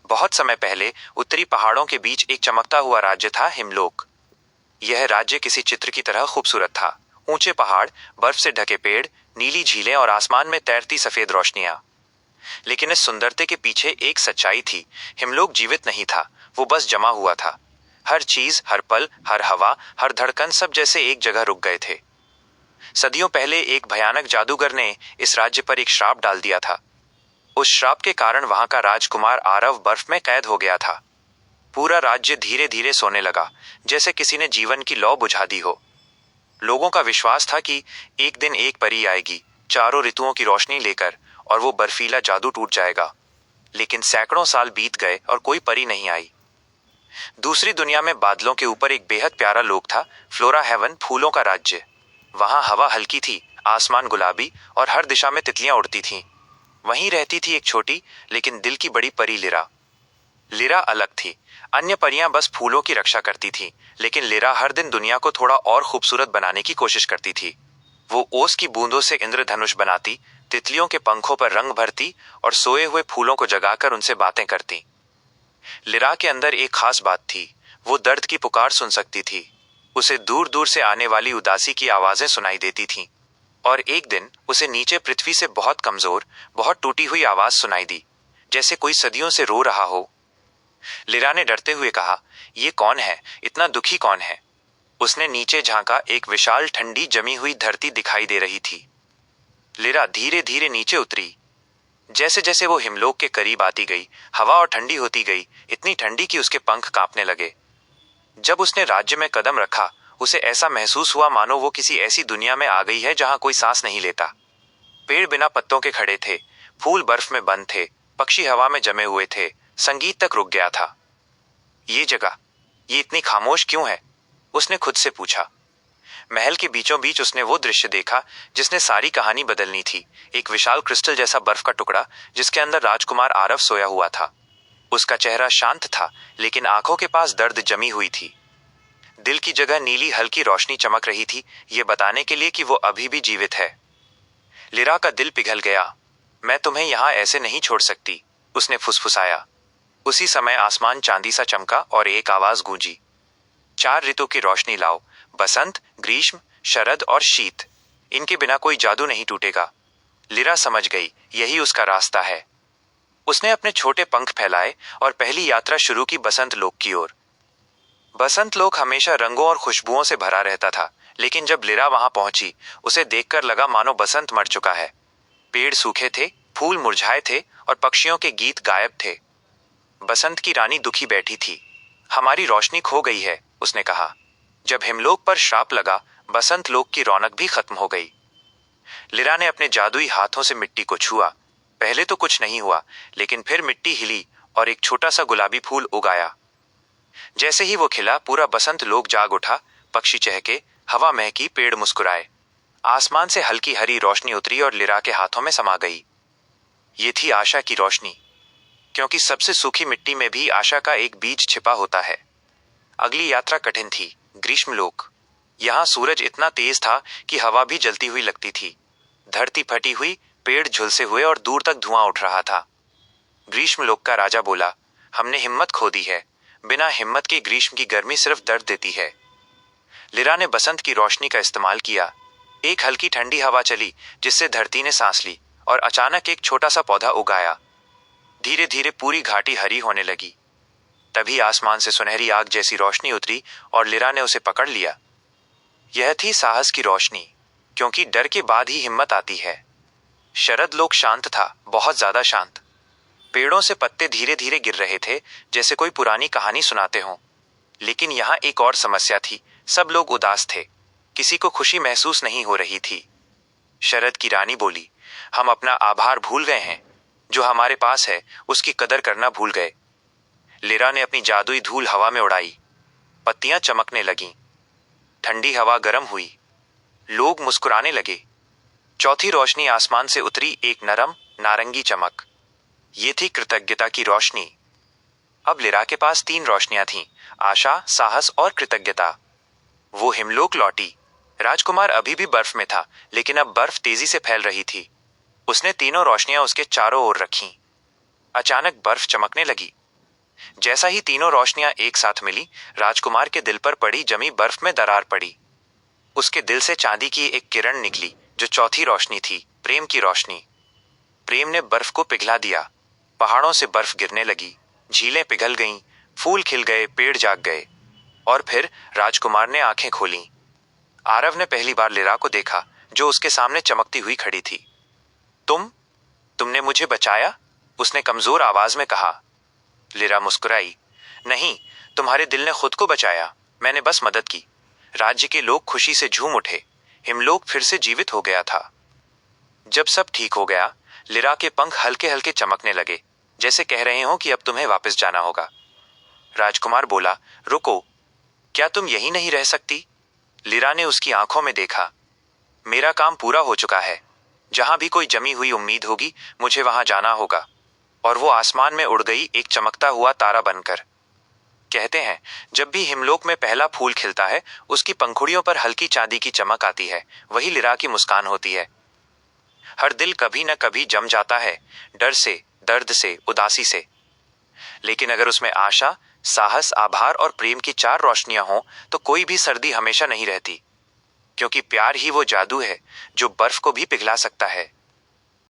बहुत समय पहले उत्तरी पहाड़ों के बीच एक चमकता हुआ राज्य था, हिमलोक। यह राज्य किसी चित्र की तरह खूबसूरत था। ऊंचे पहाड़, बर्फ से ढके पेड़, नीली झीलें और आसमान में तैरती सफेद रोशनियां। लेकिन इस सुंदरते के पीछे एक सच्चाई थी। हिमलोक जीवित नहीं था, वो बस जमा हुआ था। हर चीज, हर पल, हर हवा, हर धड़कन, सब जैसे एक जगह रुक गए थे। सदियों पहले एक भयानक जादूगर ने इस राज्य पर एक श्राप डाल दिया था। उस श्राप के कारण वहां का राजकुमार आरव बर्फ में कैद हो गया था। पूरा राज्य धीरे धीरे सोने लगा, जैसे किसी ने जीवन की लौ बुझा दी हो। लोगों का विश्वास था कि एक दिन एक परी आएगी, चारों ऋतुओं की रोशनी लेकर, और वो बर्फीला जादू टूट जाएगा। लेकिन सैकड़ों साल बीत गए और कोई परी नहीं आई। दूसरी दुनिया में बादलों के ऊपर एक बेहद प्यारा लोक था, फ्लोरा हेवन, फूलों का राज्य। वहां हवा हल्की थी, आसमान गुलाबी, और हर दिशा में तितलियां उड़ती थीं। वहीं रहती थी एक छोटी लेकिन दिल की बड़ी परी, लिरा। लिरा अलग थी। अन्य परियां बस फूलों की रक्षा करती थीं, लेकिन लिरा हर दिन दुनिया को थोड़ा और खूबसूरत बनाने की कोशिश करती थी। वो ओस की बूंदों से इंद्रधनुष बनाती, तितलियों के पंखों पर रंग भरती और सोए हुए फूलों को जगाकर उनसे बातें करती। लिरा के अंदर एक खास बात थी, वो दर्द की पुकार सुन सकती थी। उसे दूर दूर से आने वाली उदासी की आवाजें सुनाई देती थीं। और एक दिन उसे नीचे पृथ्वी से बहुत कमजोर, बहुत टूटी हुई आवाज सुनाई दी, जैसे कोई सदियों से रो रहा हो। लिरा ने डरते हुए कहा, ये कौन है? इतना दुखी कौन है? उसने नीचे झांका, एक विशाल ठंडी जमी हुई धरती दिखाई दे रही थी। लिरा धीरे धीरे नीचे उतरी। जैसे जैसे वो हिमलोक के करीब आती गई, हवा और ठंडी होती गई, इतनी ठंडी कि उसके पंख कांपने लगे। जब उसने राज्य में कदम रखा, उसे ऐसा महसूस हुआ मानो वो किसी ऐसी दुनिया में आ गई है जहां कोई सांस नहीं लेता। पेड़ बिना पत्तों के खड़े थे, फूल बर्फ में बंद थे, पक्षी हवा में जमे हुए थे, संगीत तक रुक गया था। ये जगह, ये इतनी खामोश क्यों है? उसने खुद से पूछा। महल के बीचों बीच उसने वो दृश्य देखा जिसने सारी कहानी बदलनी थी। एक विशाल क्रिस्टल जैसा बर्फ का टुकड़ा, जिसके अंदर राजकुमार आरव सोया हुआ था। उसका चेहरा शांत था, लेकिन आंखों के पास दर्द जमी हुई थी। दिल की जगह नीली हल्की रोशनी चमक रही थी, ये बताने के लिए कि वो अभी भी जीवित है। लिरा का दिल पिघल गया। मैं तुम्हें यहां ऐसे नहीं छोड़ सकती, उसने फुसफुसाया। उसी समय आसमान चांदी सा चमका और एक आवाज गूंजी, 4 ऋतु की रोशनी लाओ, बसंत, ग्रीष्म, शरद और शीत। इनके बिना कोई जादू नहीं टूटेगा। लिरा समझ गई, यही उसका रास्ता है। उसने अपने छोटे पंख फैलाए और पहली यात्रा शुरू की, बसंत लोक की ओर। बसंत लोक हमेशा रंगों और खुशबुओं से भरा रहता था, लेकिन जब लिरा वहां पहुंची, उसे देखकर लगा मानो बसंत मर चुका है। पेड़ सूखे थे, फूल मुरझाए थे और पक्षियों के गीत गायब थे। बसंत की रानी दुखी बैठी थी। हमारी रोशनी खो गई है, उसने कहा। जब हिमलोक पर श्राप लगा, बसंत लोक की रौनक भी खत्म हो गई। लिरा ने अपने जादुई हाथों से मिट्टी को छुआ। पहले तो कुछ नहीं हुआ, लेकिन फिर मिट्टी हिली और एक छोटा सा गुलाबी फूल उगाया। जैसे ही वो खिला, पूरा बसंत लोक जाग उठा। पक्षी चहके, हवा महकी, पेड़ मुस्कुराए। आसमान से हल्की हरी रोशनी उतरी और लिरा के हाथों में समा गई। ये थी आशा की रोशनी, क्योंकि सबसे सूखी मिट्टी में भी आशा का एक बीज छिपा होता है। अगली यात्रा कठिन थी, ग्रीष्मलोक। यहाँ सूरज इतना तेज था कि हवा भी जलती हुई लगती थी। धरती फटी हुई, पेड़ झुलसे हुए और दूर तक धुआं उठ रहा था। ग्रीष्मलोक का राजा बोला, हमने हिम्मत खो दी है। बिना हिम्मत के ग्रीष्म की गर्मी सिर्फ दर्द देती है। लिरा ने बसंत की रोशनी का इस्तेमाल किया। एक हल्की ठंडी हवा चली, जिससे धरती ने सांस ली, और अचानक एक छोटा सा पौधा उगाया। धीरे धीरे पूरी घाटी हरी होने लगी। तभी आसमान से सुनहरी आग जैसी रोशनी उतरी और लिरा ने उसे पकड़ लिया। यह थी साहस की रोशनी, क्योंकि डर के बाद ही हिम्मत आती है। शरद लोक शांत था, बहुत ज्यादा शांत। पेड़ों से पत्ते धीरे धीरे गिर रहे थे, जैसे कोई पुरानी कहानी सुनाते हों। लेकिन यहाँ एक और समस्या थी, सब लोग उदास थे। किसी को खुशी महसूस नहीं हो रही थी। शरद की रानी बोली, हम अपना आभार भूल गए हैं। जो हमारे पास है उसकी कदर करना भूल गए। लिरा ने अपनी जादुई धूल हवा में उड़ाई। पत्तियां चमकने लगीं। ठंडी हवा गर्म हुई। लोग मुस्कुराने लगे। चौथी रोशनी आसमान से उतरी, एक नरम नारंगी चमक। ये थी कृतज्ञता की रोशनी। अब लिरा के पास 3 रोशनियां थीं, आशा, साहस और कृतज्ञता। वो हिमलोक लौटी। राजकुमार अभी भी बर्फ में था, लेकिन अब बर्फ तेजी से फैल रही थी। उसने तीनों रोशनियां उसके चारों ओर रखीं। अचानक बर्फ चमकने लगी। जैसा ही तीनों रोशनियां एक साथ मिली, राजकुमार के दिल पर पड़ी जमी बर्फ में दरार पड़ी। उसके दिल से चांदी की एक किरण निकली, जो चौथी रोशनी थी, प्रेम की रोशनी। प्रेम ने बर्फ को पिघला दिया। पहाड़ों से बर्फ गिरने लगी, झीलें पिघल गईं, फूल खिल गए, पेड़ जाग गए। और फिर राजकुमार ने आंखें खोलीं। आरव ने पहली बार लिरा को देखा, जो उसके सामने चमकती हुई खड़ी थी। तुमने मुझे बचाया? उसने कमजोर आवाज में कहा। लिरा मुस्कुराई। नहीं, तुम्हारे दिल ने खुद को बचाया, मैंने बस मदद की। राज्य के लोग खुशी से झूम उठे। हिमलोक फिर से जीवित हो गया था। जब सब ठीक हो गया, लिरा के पंख हल्के हल्के चमकने लगे, जैसे कह रहे हो कि अब तुम्हें वापस जाना होगा। राजकुमार बोला, रुको, क्या तुम यहीं नहीं रह सकती? लिरा ने उसकी आंखों में देखा। मेरा काम पूरा हो चुका है। जहां भी कोई जमी हुई उम्मीद होगी, मुझे वहां जाना होगा। और वो आसमान में उड़ गई, एक चमकता हुआ तारा बनकर। कहते हैं, जब भी हिमलोक में पहला फूल खिलता है, उसकी पंखुड़ियों पर हल्की चांदी की चमक आती है। वही लिरा की मुस्कान होती है। हर दिल कभी न कभी जम जाता है, डर से, दर्द से, उदासी से। लेकिन अगर उसमें आशा, साहस, आभार और प्रेम की चार रोशनियां हों, तो कोई भी सर्दी हमेशा नहीं रहती। क्योंकि प्यार ही वो जादू है जो बर्फ को भी पिघला सकता है।